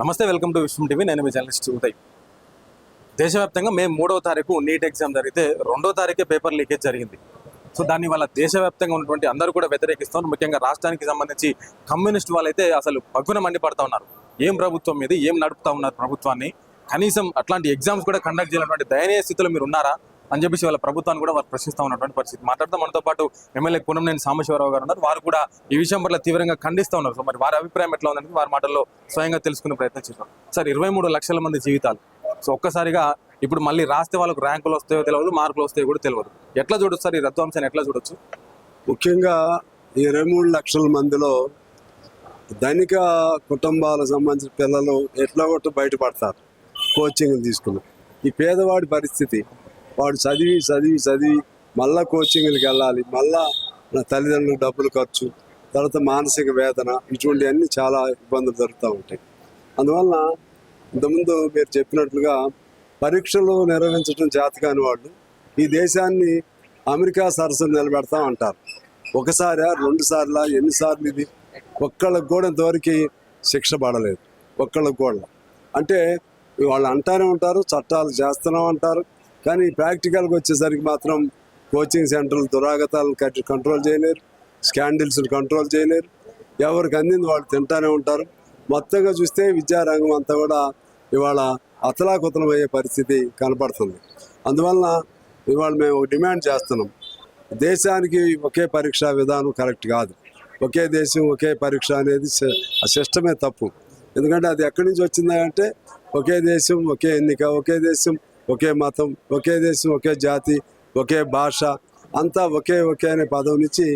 నమస్తే, welcome to Vishwam TV. నేను మీ journalist Uday. దేశవ్యాప్తంగా మే 3వ తారీఖు నీట్ ఎగ్జామ్ జరిగితే 2వ తారీఖే పేపర్ లీకేజ్ జరిగింది. సో దాన్ని వల్ల దేశవ్యాప్తంగా ఉన్నటువంటి అందరూ కూడా వ్యతిరేకిస్తున్నారు. ముఖ్యంగా రాష్ట్రానికి సంబంధించి కమ్యూనిస్ట్ వాళ్ళైతే అసలు పగ్గున మండిపడతా ఉన్నారు. ఏం ప్రభుత్వం ఇది, ఏం నడుపుతా ఉన్నారు ప్రభుత్వాన్ని, కనీసం అట్లాంటి ఎగ్జామ్స్ కూడా కండక్ట్ చేయాలన్నటువంటి దయనీయ స్థితిలో మీరు ఉన్నారా అని చెప్పేసి వాళ్ళ ప్రభుత్వాన్ని కూడా వారు ప్రశ్నిస్తూ ఉన్నటువంటి పరిస్థితి. మాట్లాడుతూ మనతో పాటు ఎమ్మెల్యే కూనంనేని సాంబశివరావు గారు ఉన్నారు. వారు కూడా ఈ విషయం పట్ల తీవ్రంగా ఖండిస్తూ ఉన్నారు. సో మరి వారి అభిప్రాయం ఎట్లా ఉందని వారి మాటల్లో స్వయంగా తెలుసుకునే ప్రయత్నం చేద్దాం. సార్, 23 లక్షల మంది జీవితాలు, సో ఒక్కసారిగా ఇప్పుడు మళ్ళీ రాస్తే వాళ్ళకు ర్యాంకులు వస్తాయో తెలియదు, మార్కులు వస్తాయో కూడా తెలియదు. ఎట్లా చూడొచ్చు సార్ ఈ రద్దు అంశాన్ని, ఎట్లా చూడొచ్చు? ముఖ్యంగా 23 లక్షల మందిలో ధనిక కుటుంబాలకు సంబంధించిన పిల్లలు ఎట్లా కొట్టు బయటపడతారు కోచింగ్లు తీసుకుని. ఈ పేదవాడి పరిస్థితి, వాడు చదివి చదివి చదివి మళ్ళా కోచింగ్లకు వెళ్ళాలి, మళ్ళా నా తల్లిదండ్రులకు డబ్బులు ఖర్చు, తర్వాత మానసిక వేదన, ఇటువంటివన్నీ చాలా ఇబ్బందులు జరుగుతూ ఉంటాయి. అందువలన ఇంతకుముందు మీరు చెప్పినట్లుగా పరీక్షలు నిర్వహించడం చేతకాని వాళ్ళు ఈ దేశాన్ని అమెరికా సరస్సులు నిలబెడతా అంటారు. ఒకసారి 2 సార్లు ఎన్నిసార్లు ఇది ఒక్కళ్ళకి కూడా ఇంతవరకు శిక్ష పడలేదు. ఒక్కళ్ళకి కూడా అంటే వాళ్ళు అంటానే ఉంటారు, చట్టాలు చేస్తున్నాం అంటారు, కానీ ప్రాక్టికల్గా వచ్చేసరికి మాత్రం కోచింగ్ సెంటర్లు దురాగతాలను కంట్రోల్ చేయలేరు, స్కాండిల్స్ని కంట్రోల్ చేయలేరు, ఎవరికి అందింది వాళ్ళు తింటానే ఉంటారు. మొత్తంగా చూస్తే విద్యారంగం అంతా కూడా ఇవాళ అతలాకుతలం అయ్యే పరిస్థితి కనపడుతుంది. అందువలన ఇవాళ మేము డిమాండ్ చేస్తున్నాం, దేశానికి ఒకే పరీక్షా విధానం కరెక్ట్ కాదు. ఒకే దేశం ఒకే పరీక్ష అనేది ఆ సిస్టమే తప్పు. ఎందుకంటే అది ఎక్కడి నుంచి వచ్చిందంటే ఒకే దేశం ఒకే ఎన్నిక, ఒకే దేశం ఒకే మతం, ఒకే దేశం ఒకే జాతి, ఒకే భాష, అంతా ఒకే అనే పదం నుంచి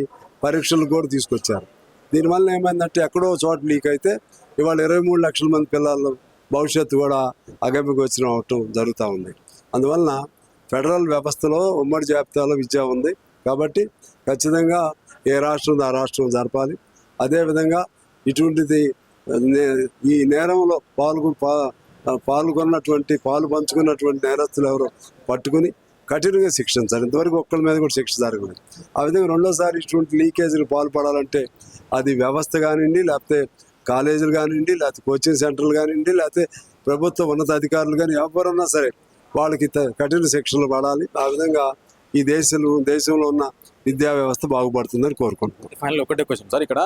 పరీక్షలు కూడా తీసుకొచ్చారు. దీనివల్ల ఏమైందంటే ఎక్కడో చోట లీక్ అయితే ఇవాళ 23 లక్షల మంది పిల్లలు భవిష్యత్తు కూడా అగమ్యగోచరం అవటం జరుగుతూ ఉంది. అందువలన ఫెడరల్ వ్యవస్థలో ఉమ్మడి జాబితాలో విద్య ఉంది కాబట్టి ఖచ్చితంగా ఏ రాష్ట్రం ఆ రాష్ట్రం జరపాలి. అదేవిధంగా ఇటువంటిది ఈ నేరంలో పాల్గొన్నటువంటి పాలు పంచుకున్నటువంటి నేరస్తులు ఎవరో పట్టుకుని కఠినంగా శిక్షించాలి. ఇంతవరకు ఒక్కరి మీద కూడా శిక్ష జరగలేదు. ఆ విధంగా రెండోసారి ఇటువంటి లీకేజీలు పాల్పడాలంటే అది వ్యవస్థ కానివ్వండి, లేకపోతే కాలేజీలు కానివ్వండి, లేకపోతే కోచింగ్ సెంటర్లు కానివ్వండి, లేకపోతే ప్రభుత్వ ఉన్నతాధికారులు కానీ ఎవరున్నా సరే వాళ్ళకి కఠిన శిక్షలు పడాలి. ఆ విధంగా ఈ దేశంలో ఉన్న విద్యా వ్యవస్థ బాగుపడుతుందని కోరుకుంటున్నాం. ఫైనల్ ఒకటే క్వశ్చన్ సార్, ఇక్కడ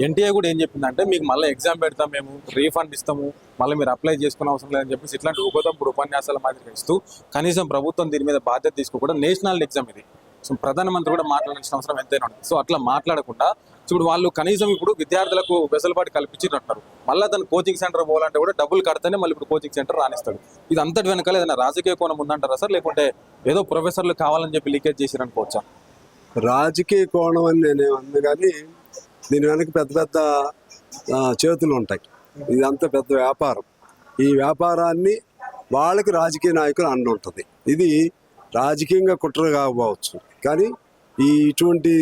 ఎన్టీఏ కూడా ఏం చెప్పిందంటే మీకు మళ్ళీ ఎగ్జామ్ పెడతాం, మేము రీఫండ్ ఇస్తాము, మళ్ళీ మీరు అప్లై చేసుకునే అవసరం లేదని చెప్పేసి ఇట్లాంటి ఉపదంపుడు ఉపన్యాసాల మాదిరిగా ఇస్తూ కనీసం ప్రభుత్వం దీని మీద బాధ్యత తీసుకోకుండా నేషనల్ ఎగ్జామ్ ఇది, సో ప్రధానమంత్రి కూడా మాట్లాడాల్సిన అవసరం ఎంతైనా ఉంది. సో అట్లా మాట్లాడకుండా ఇప్పుడు వాళ్ళు కనీసం ఇప్పుడు విద్యార్థులకు వెసులుబాటు కల్పించినట్టున్నారు. మళ్ళీ తను కోచింగ్ సెంటర్ పోవాలంటే కూడా డబ్బులు కడితేనే మళ్ళీ ఇప్పుడు కోచింగ్ సెంటర్ రానిస్తాడు. ఇది అంతటి వెనకాల ఏదైనా రాజకీయ కోణం ఉందంటారా సార్, లేకుంటే ఏదో ప్రొఫెసర్లు కావాలని చెప్పి లీకేజ్ చేసిరనుకోవచ్చా? రాజకీయ కోణం అని నేను అన్నా కానీ దీని వెనక పెద్ద పెద్ద చేతులు ఉంటాయి. ఇదంతా పెద్ద వ్యాపారం. ఈ వ్యాపారాన్ని వాళ్ళకి రాజకీయ నాయకులు అండ ఉంటుంది. ఇది రాజకీయంగా కుట్ర కాకపోవచ్చు, కానీ ఇటువంటి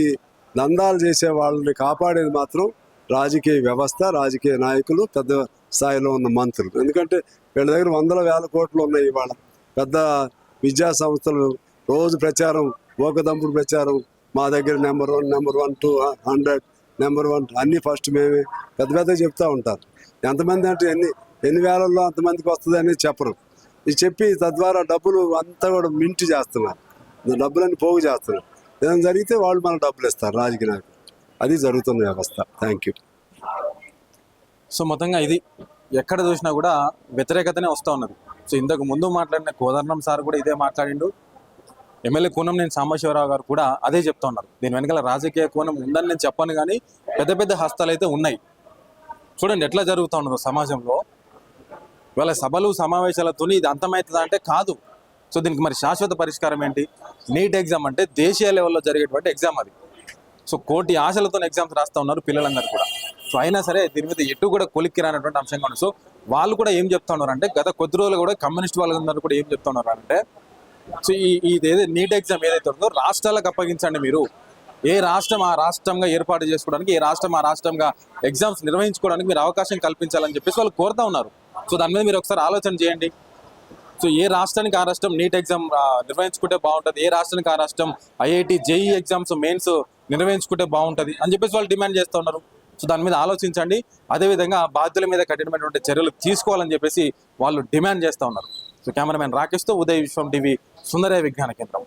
దందాలు చేసే వాళ్ళని కాపాడేది మాత్రం రాజకీయ వ్యవస్థ, రాజకీయ నాయకులు, పెద్ద స్థాయిలో ఉన్న మంత్రులు. ఎందుకంటే వీళ్ళ దగ్గర వందల వేల కోట్లు ఉన్నాయి. ఇవాళ పెద్ద విద్యా సంస్థలు రోజు ప్రచారం, ఓకదంపుడు ప్రచారం, మా దగ్గర నెంబర్ 1, నెంబర్ 1 to 100, నెంబర్ 1 అన్నీ ఫస్ట్ మేమే పెద్ద చెప్తూ ఉంటారు. ఎంతమంది అంటే ఎన్ని వేలల్లో అంతమందికి వస్తుంది అనేది చెప్పరు. ఇది చెప్పి తద్వారా డబ్బులు అంతా కూడా మింటి చేస్తున్నారు, డబ్బులన్నీ పోగు చేస్తున్నారు. ఏదైనా జరిగితే వాళ్ళు మనకు డబ్బులు ఇస్తారు రాజకీయ నాయకులు. అది జరుగుతున్న వ్యవస్థ. Thank you. సో మొత్తంగా ఇది ఎక్కడ చూసినా కూడా వ్యతిరేకతనే వస్తూ ఉన్నది. సో ఇంతకు ముందు మాట్లాడిన కోదండం సార్ కూడా ఇదే మాట్లాడిండు. ఎమ్మెల్యే కూనంనేని సాంబశివరావు గారు కూడా అదే చెప్తా ఉన్నారు. దీని వెనకాల రాజకీయ కోణం ఉందని నేను చెప్పను, కానీ పెద్ద హస్తాలు అయితే ఉన్నాయి. చూడండి ఎట్లా జరుగుతూ ఉన్నదో సమాజంలో. ఇవాళ సభలు సమావేశాలతో ఇది అంతమవుతుందా అంటే కాదు. సో దీనికి మరి శాశ్వత పరిష్కారం ఏంటి? నీట్ ఎగ్జామ్ అంటే దేశీయ లెవెల్లో జరిగేటువంటి ఎగ్జామ్ అది. సో కోటి ఆశలతో ఎగ్జామ్స్ రాస్తూ ఉన్నారు పిల్లలందరూ కూడా. సో అయినా సరే దీని మీద ఎటు కూడా కొలిక్కి రానటువంటి అంశంగా ఉంది. సో వాళ్ళు కూడా ఏం చెప్తా ఉన్నారు అంటే గత కొద్ది రోజులు కూడా కమ్యూనిస్ట్ వాళ్ళందరూ కూడా ఏం చెప్తా ఉన్నారు అంటే, సో ఇదేదో నీట్ ఎగ్జామ్ ఏదైతే ఉందో రాష్ట్రాలకు అప్పగించండి. మీరు ఏ రాష్ట్రం ఆ రాష్ట్రంగా ఏర్పాటు చేసుకోవడానికి, ఏ రాష్ట్రం ఆ రాష్ట్రంగా ఎగ్జామ్స్ నిర్వహించుకోవడానికి మీరు అవకాశం కల్పించాలని చెప్పేసి వాళ్ళు కోరుతా ఉన్నారు. సో దాని మీద మీరు ఒకసారి ఆలోచన చేయండి. సో ఏ రాష్ట్రానికి ఆ రాష్ట్రం నీట్ ఎగ్జామ్ నిర్వహించుకుంటే బాగుంటుంది, ఏ రాష్ట్రానికి ఆ రాష్ట్రం IIT JEE ఎగ్జామ్స్ మెయిన్స్ నిర్వహించుకుంటే బాగుంటుంది అని చెప్పేసి వాళ్ళు డిమాండ్ చేస్తూ ఉన్నారు. సో దాని మీద ఆలోచించండి. అదేవిధంగా బాధ్యుల మీద కఠినమైనటువంటి చర్యలు తీసుకోవాలని చెప్పేసి వాళ్ళు డిమాండ్ చేస్తూ ఉన్నారు. సో కెమెరామెన్ రాకేష్తో ఉదయ్ విశ్వం టీవీ, సుందరయ్య విజ్ఞాన కేంద్రం.